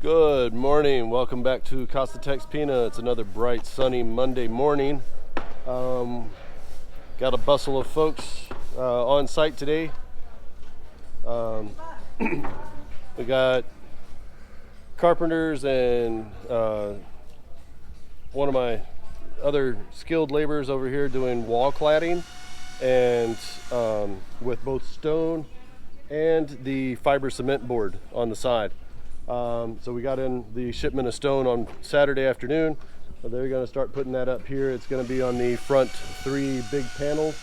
Good morning, welcome back to Casa TexPina. It's another bright sunny Monday morning. Got a bustle of folks on site today. We got carpenters and one of my other skilled laborers over here doing wall cladding, and with both stone and the fiber cement board on the side. So we got in the shipment of stone on Saturday afternoon. They're going to start putting that up here. It's going to be on the front three big panels.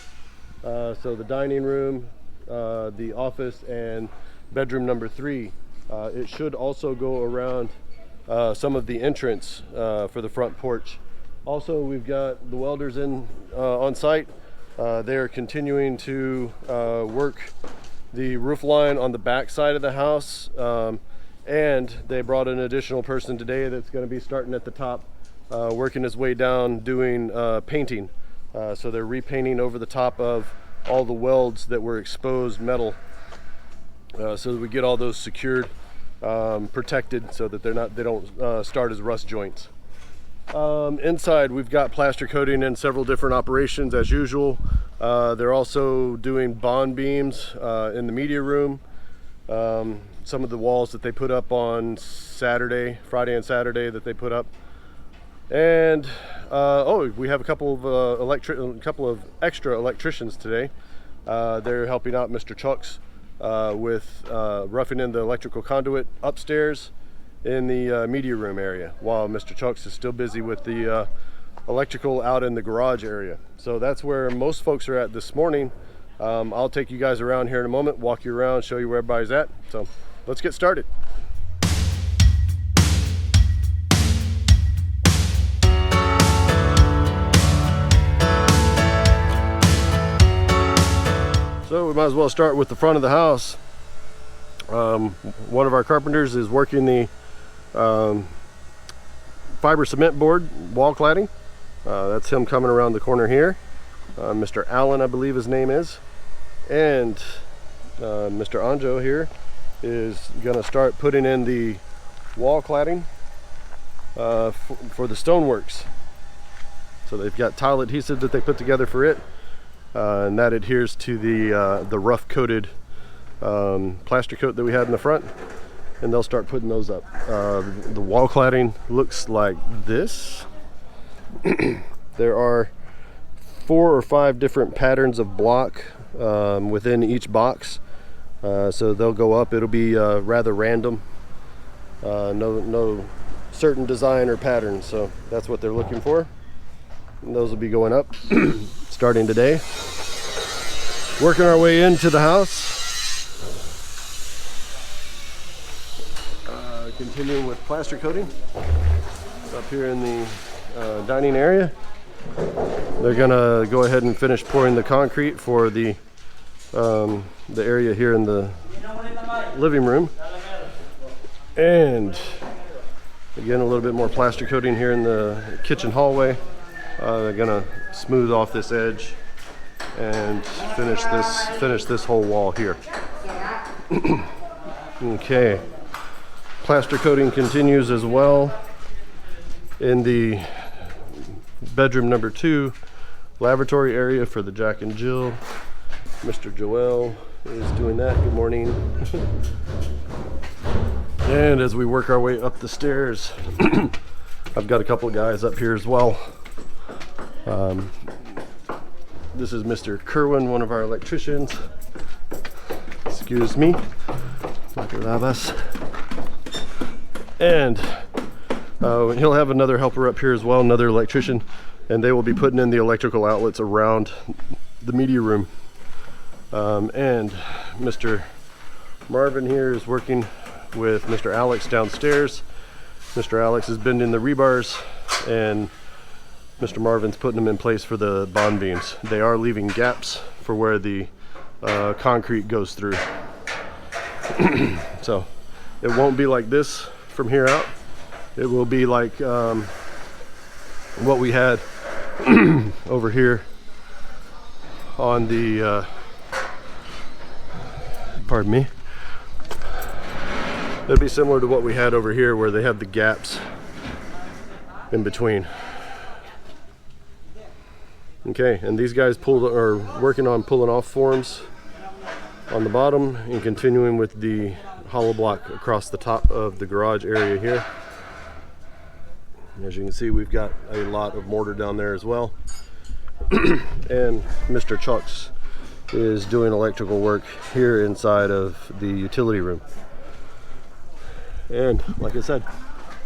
So the dining room, the office, and bedroom number 3. It should also go around some of the entrance for the front porch. Also, we've got the welders in on site. They're continuing to work the roof line on the back side of the house. And they brought an additional person today that's going to be starting at the top, working his way down, doing painting. So they're repainting over the top of all the welds that were exposed metal, so that we get all those secured, protected, so that they don't start as rust joints. Inside, we've got plaster coating in several different operations as usual. They're also doing bond beams in the media room. Some of the walls that they put up on Friday and Saturday that they put up. And we have a couple of extra electricians today. They're helping out Mr. Chucks with roughing in the electrical conduit upstairs in the media room area, while Mr. Chucks is still busy with the electrical out in the garage area. So that's where most folks are at this morning. I'll take you guys around here in a moment, walk you around, show you where everybody's at. So let's get started. So we might as well start with the front of the house. One of our carpenters is working the fiber cement board wall cladding. That's him coming around the corner here. Mr. Allen, I believe his name is. And Mr. Anjo here is going to start putting in the wall cladding for the stoneworks. So they've got tile adhesive that they put together for it, and that adheres to the rough coated plaster coat that we had in the front, and they'll start putting those up. The wall cladding looks like this. There are 4 or 5 different patterns of block within each box, so they'll go up. It'll be rather random, no certain design or pattern, so that's what they're looking for, and those will be going up starting today. Working our way into the house, continuing with plaster coating up here in the dining area. They're gonna go ahead and finish pouring the concrete for the area here in the living room, and again a little bit more plaster coating here in the kitchen hallway. They're gonna smooth off this edge and finish this whole wall here. Okay, plaster coating continues as well in the bedroom number 2 lavatory area for the Jack and Jill. Mr. Joel is doing that. Good morning. And as we work our way up the stairs, I've got a couple of guys up here as well. This is Mr. Kerwin, one of our electricians. Excuse me. And he'll have another helper up here as well, another electrician, and they will be putting in the electrical outlets around the media room. And Mr. Marvin here is working with Mr. Alex downstairs. Mr. Alex is bending the rebars, and Mr. Marvin's putting them in place for the bond beams. They are leaving gaps for where the concrete goes through. So it won't be like this from here out. It will be like what we had over here on the pardon me, It'd be similar to what we had over here where they have the gaps in between. Okay, and these guys are working on pulling off forms on the bottom and continuing with the hollow block across the top of the garage area here. As you can see, we've got a lot of mortar down there as well. And Mr. Chucks is doing electrical work here inside of the utility room. And like I said,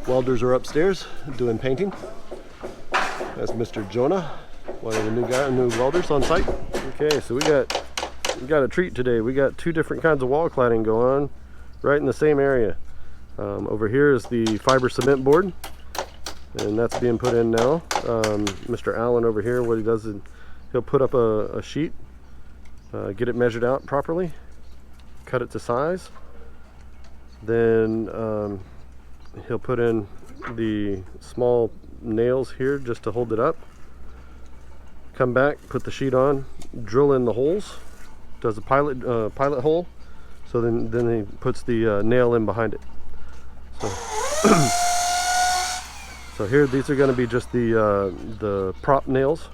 welders are upstairs doing painting. That's Mr. Jonah, one of the new welders on site. Okay, so we got a treat today. We got two different kinds of wall cladding going on right in the same area. Over here is the fiber cement board, and that's being put in now. Mr. Allen over here, what he does is he'll put up a sheet, get it measured out properly, cut it to size, then he'll put in the small nails here just to hold it up, come back, put the sheet on, drill in the holes, does a pilot hole, so then he puts the nail in behind it. So here, these are going to be just the prop nails.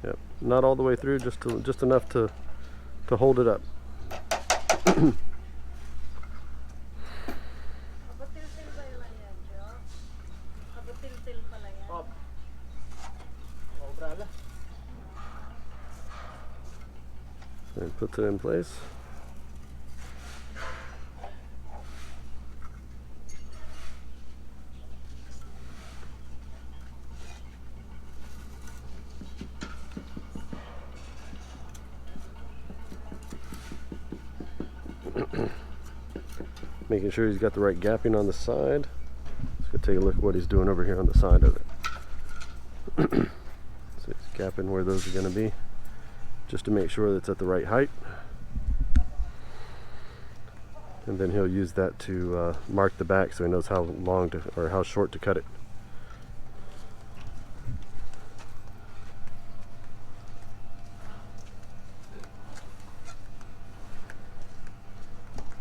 Yep, not all the way through, just enough to hold it up. And puts it in place. Making sure he's got the right gapping on the side. Let's go take a look at what he's doing over here on the side of it. So he's gapping where those are going to be, just to make sure that's at the right height. And then he'll use that to mark the back so he knows how long or how short to cut it.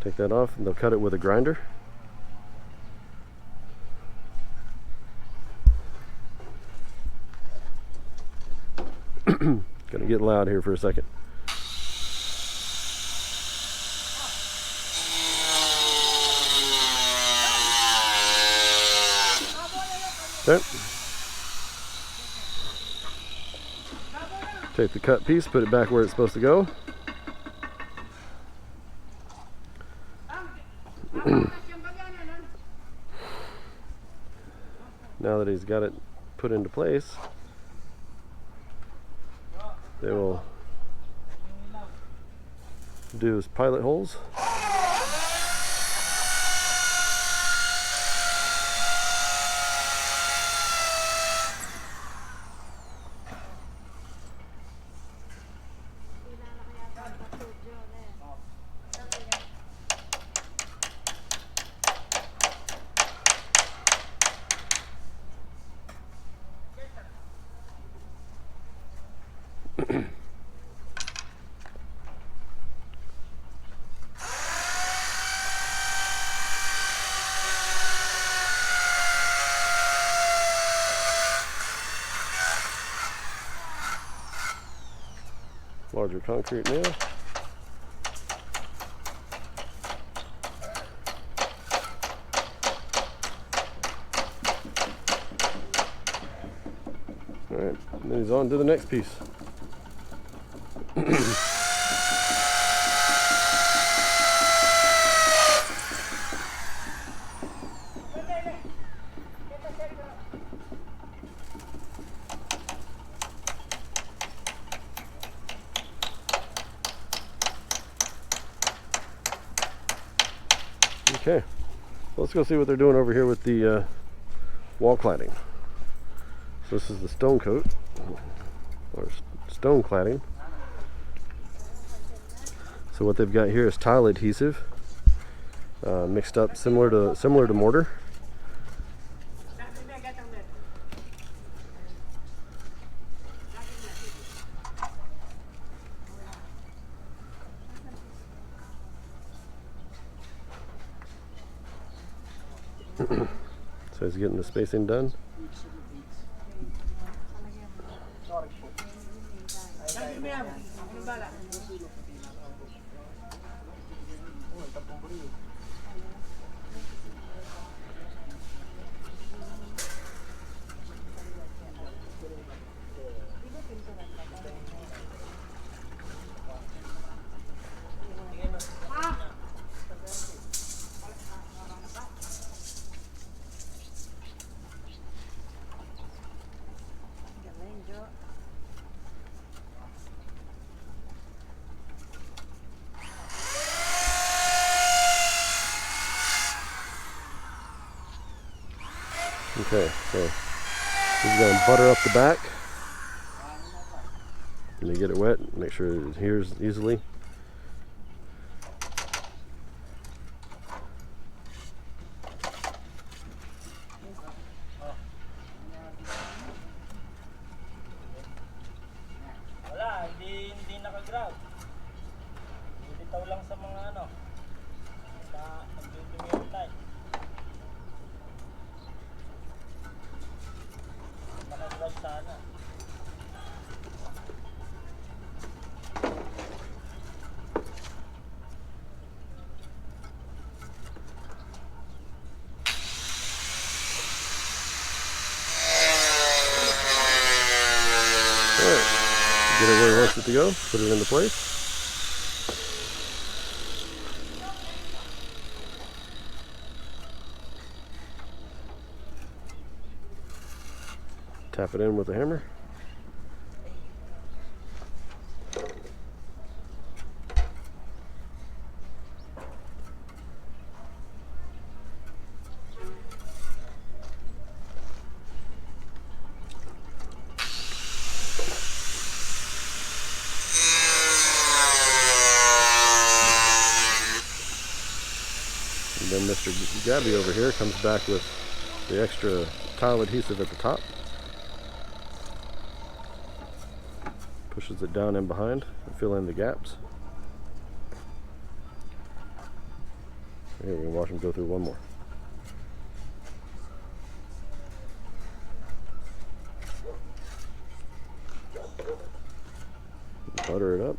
Take that off and they'll cut it with a grinder. Gonna get loud here for a second. Okay. Take the cut piece, put it back where it's supposed to go. Now that he's got it put into place, they will do his pilot holes. Larger concrete nail. Alright, then he's on to the next piece. Okay, let's go see what they're doing over here with the wall cladding. So this is the stone coat, or stone cladding. So what they've got here is tile adhesive, mixed up similar to mortar, So he's getting the spacing done. Okay, so he's going to butter up the back. Let me get it wet, make sure it adheres easily. Wala, hindi naka-grab. Bitaw lang sa mga ano. Nagdudumi yung tayo. Naka-grab sana. Get it where he wants it to go, put it into place. Tap it in with a hammer. And then Mr. Gabby over here comes back with the extra tile adhesive at the top. Pushes it down in behind and fill in the gaps. Here, we're gonna watch him go through one more. Butter it up.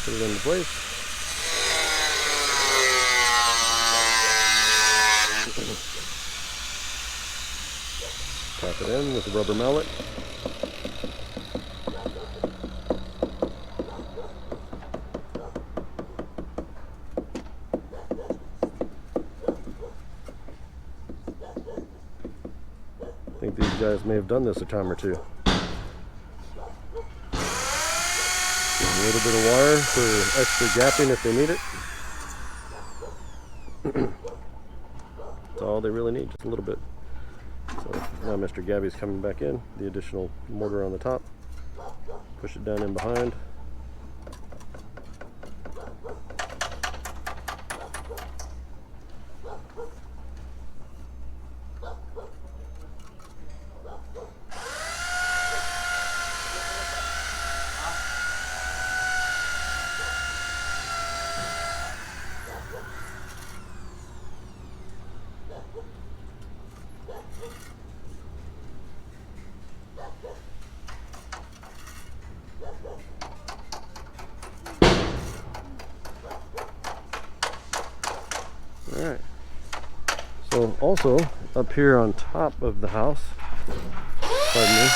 Put it into place. Tap it in with the rubber mallet. I think these guys may have done this a time or two. A little bit of wire for extra gapping if they need it. That's all they really need, just a little bit. So now Mr. Gabby's coming back in, the additional mortar on the top. Push it down in behind. Alright, so also up here on top of the house, pardon me,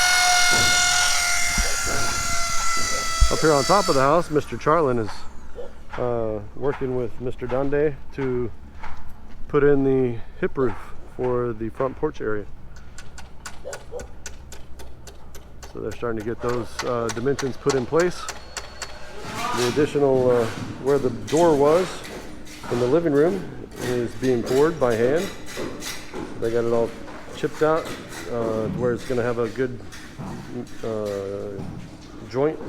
up here on top of the house, Mr. Charlin is working with Mr. Dande to put in the hip roof for the front porch area. So they're starting to get those dimensions put in place. The additional, where the door was in the living room is being poured by hand. They got it all chipped out where it's going to have a good joint.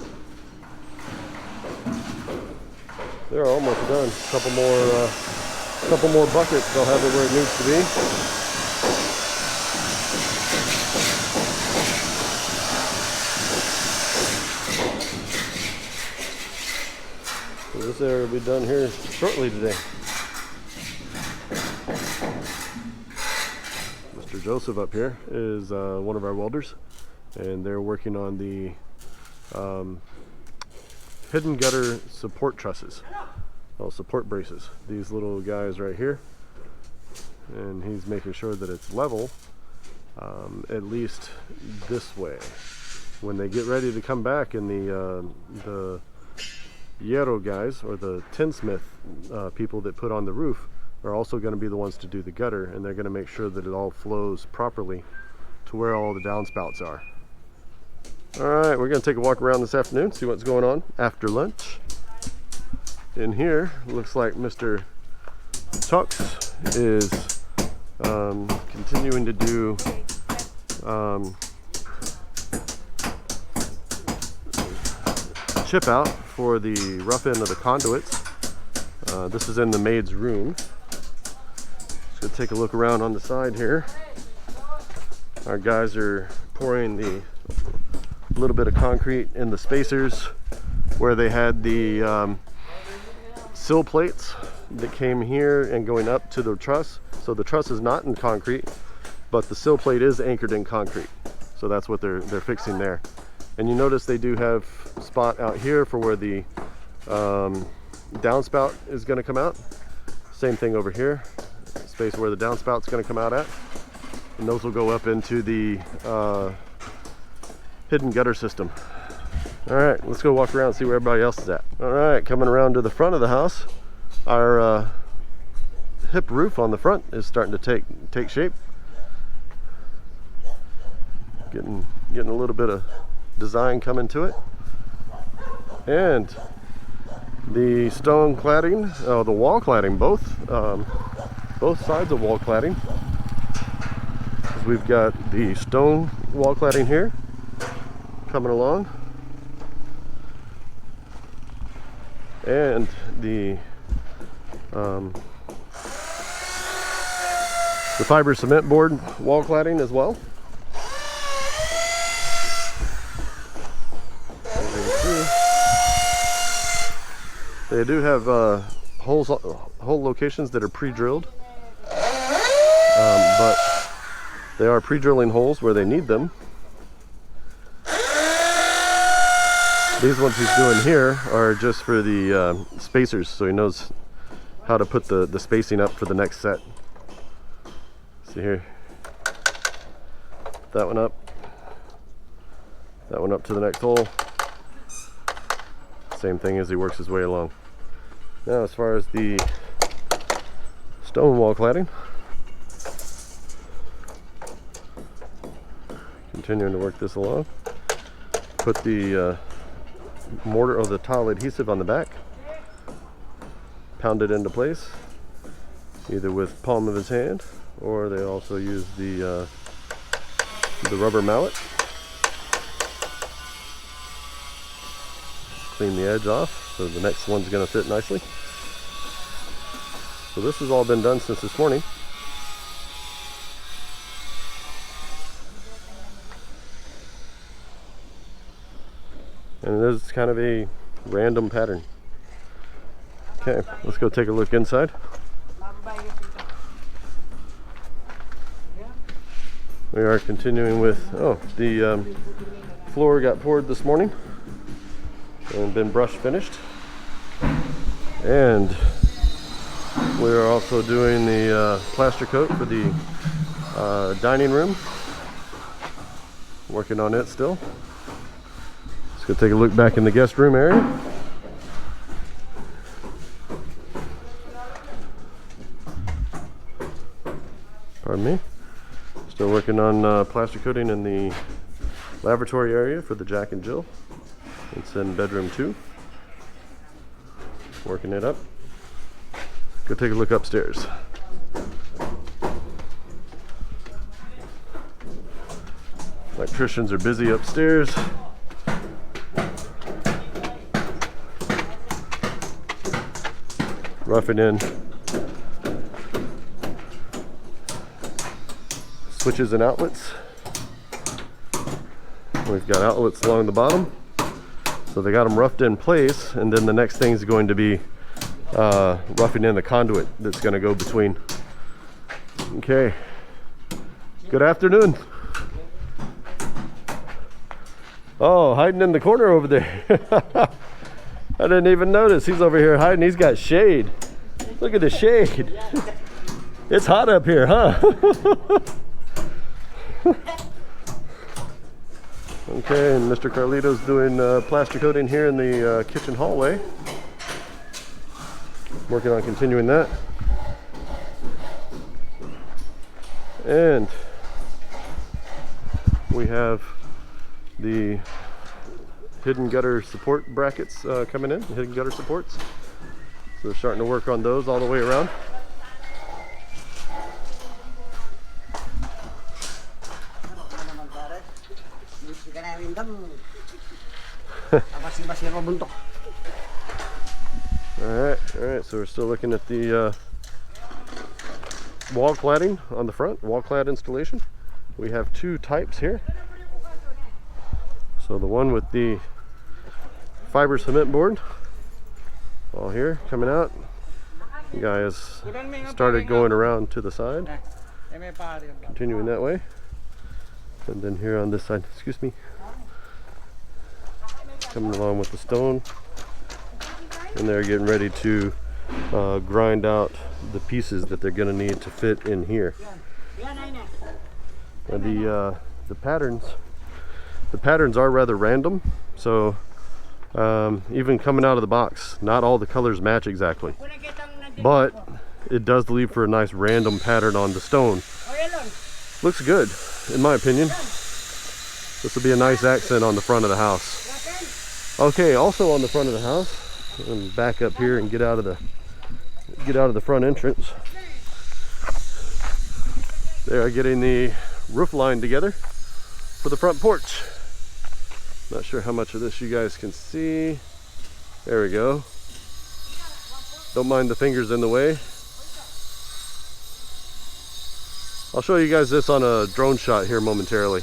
They're almost done. Couple more buckets. They'll have it where it needs to be. So this area will be done here shortly today. Mr. Joseph up here is one of our welders, and they're working on the hidden gutter support trusses, support braces. These little guys right here, and he's making sure that it's level, at least this way. When they get ready to come back, and the hierro guys, or the tinsmith people that put on the roof, are also going to be the ones to do the gutter, and they're going to make sure that it all flows properly to where all the downspouts are. Alright, we're going to take a walk around this afternoon, see what's going on after lunch. In here, looks like Mr. Tux is continuing to do chip out for the rough end of the conduits. This is in the maid's room. Let's go take a look around on the side here. Our guys are pouring the little bit of concrete in the spacers where they had the sill plates that came here and going up to the truss. So the truss is not in concrete, but the sill plate is anchored in concrete. So that's what they're fixing there. And you notice they do have a spot out here for where the downspout is going to come out. Same thing over here, space where the downspout's going to come out at. And those will go up into the hidden gutter system. Alright, let's go walk around and see where everybody else is at. Alright, coming around to the front of the house, our hip roof on the front is starting to take shape. Getting a little bit of design coming to it. And the stone cladding, the wall cladding, both sides of wall cladding. We've got the stone wall cladding here coming along, and the fiber cement board wall cladding as well. As you can see, they do have hole locations that are pre-drilled, but they are pre-drilling holes where they need them. These ones he's doing here are just for the spacers, so he knows how to put the spacing up for the next set. See here, that one up to the next hole. Same thing as he works his way along. Now, as far as the stone wall cladding, continuing to work this along. Put the mortar or the tile adhesive on the back, pound it into place either with palm of his hand, or they also use the rubber mallet. Clean the edge off so the next one's going to fit nicely. So this has all been done since this morning. And it is kind of a random pattern. Okay, let's go take a look inside. We are continuing with, the floor got poured this morning and been brush finished. And we are also doing the plaster coat for the dining room. Working on it still. Let's go take a look back in the guest room area. Pardon me. Still working on plaster coating in the lavatory area for the Jack and Jill. It's in bedroom 2. Working it up. Go take a look upstairs. Electricians are busy upstairs. Roughing in switches and outlets. We've got outlets along the bottom, so they got them roughed in place, and then the next thing is going to be roughing in the conduit that's going to go between. Okay, good afternoon. Oh, hiding in the corner over there. I didn't even notice. He's over here hiding. He's got shade. Look at the shade. It's hot up here, huh? Okay, and Mr. Carlito's doing plaster coating here in the kitchen hallway. Working on continuing that. And we have the hidden gutter support brackets coming in, hidden gutter supports. So we're starting to work on those all the way around. Alright, so we're still looking at the wall cladding on the front, wall clad installation. We have two types here. So the one with the fiber cement board, all here coming out. The guy has started going around to the side, continuing that way. And then here on this side, excuse me, coming along with the stone. And they're getting ready to grind out the pieces that they're going to need to fit in here. And the patterns are rather random, so even coming out of the box, not all the colors match exactly, but it does leave for a nice random pattern on the stone. Looks good, in my opinion. This will be a nice accent on the front of the house. Okay, also on the front of the house, and back up here and get out of the front entrance. They are getting the roof line together for the front porch. Not sure how much of this you guys can see. There we go. Don't mind the fingers in the way. I'll show you guys this on a drone shot here momentarily.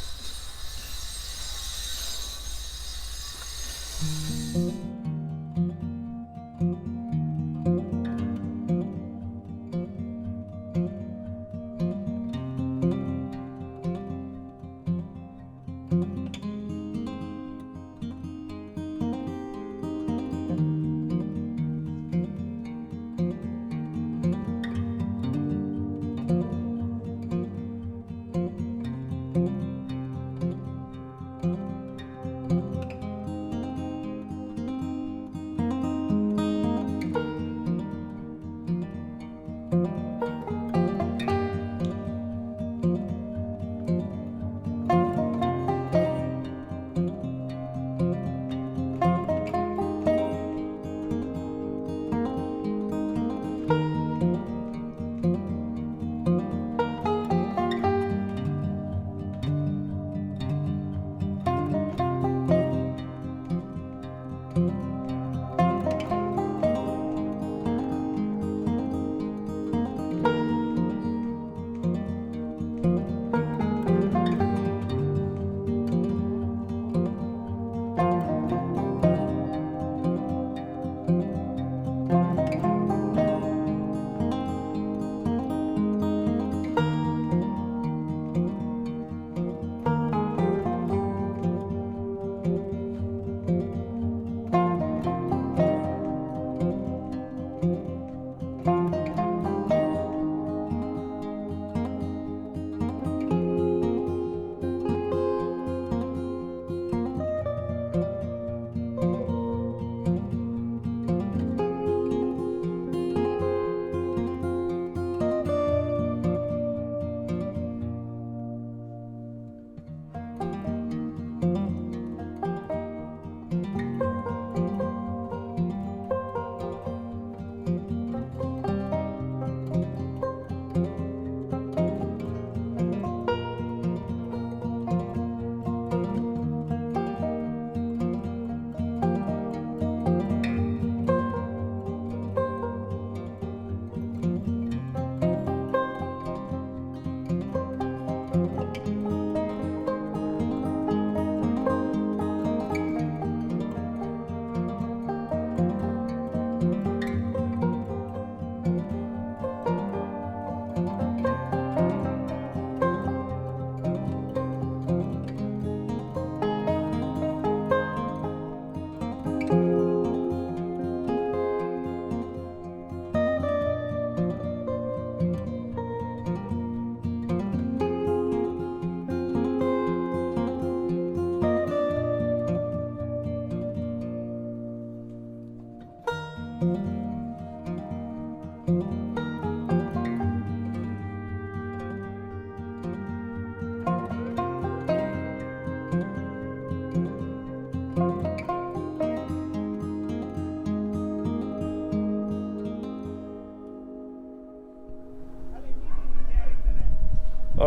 All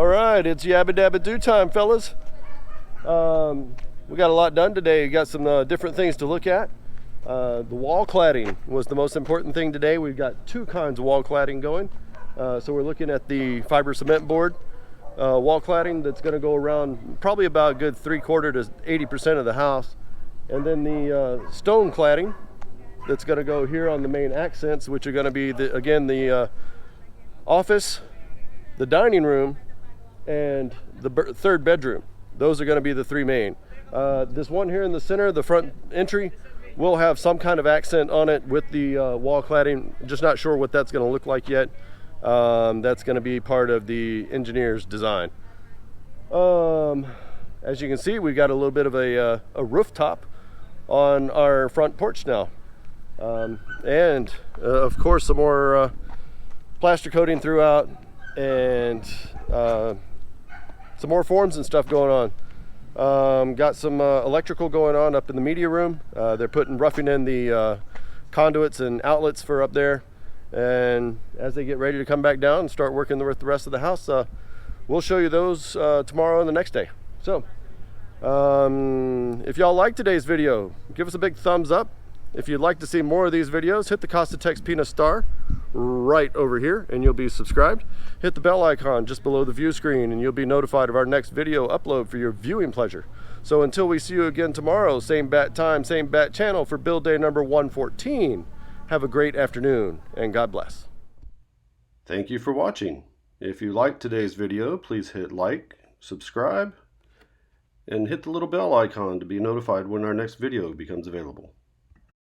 right, it's yabba dabba do time, fellas. We got a lot done today. We got some different things to look at. The wall cladding was the most important thing today. We've got two kinds of wall cladding going. So we're looking at the fiber cement board wall cladding that's going to go around probably about a good 3/4 to 80% of the house. And then the stone cladding that's going to go here on the main accents, which are going to be, the office, the dining room, and the third bedroom. Those are going to be the three main. This one here in the center, the front entry, will have some kind of accent on it with the wall cladding. Just not sure what that's going to look like yet. That's going to be part of the engineer's design. As you can see, we've got a little bit of a rooftop on our front porch now. And of course some more plaster coating throughout, and some more forms and stuff going on. Got some electrical going on up in the media room. They're roughing in the conduits and outlets for up there, and as they get ready to come back down and start working with the rest of the house, we'll show you those tomorrow and the next day. So if y'all like today's video, give us a big thumbs up. If you'd like to see more of these videos, hit the Casa TexPina star right over here and you'll be subscribed. Hit the bell icon just below the view screen and you'll be notified of our next video upload for your viewing pleasure. So until we see you again tomorrow, same bat time, same bat channel for build day number 114. Have a great afternoon and God bless. Thank you for watching. If you liked today's video, please hit like, subscribe, and hit the little bell icon to be notified when our next video becomes available.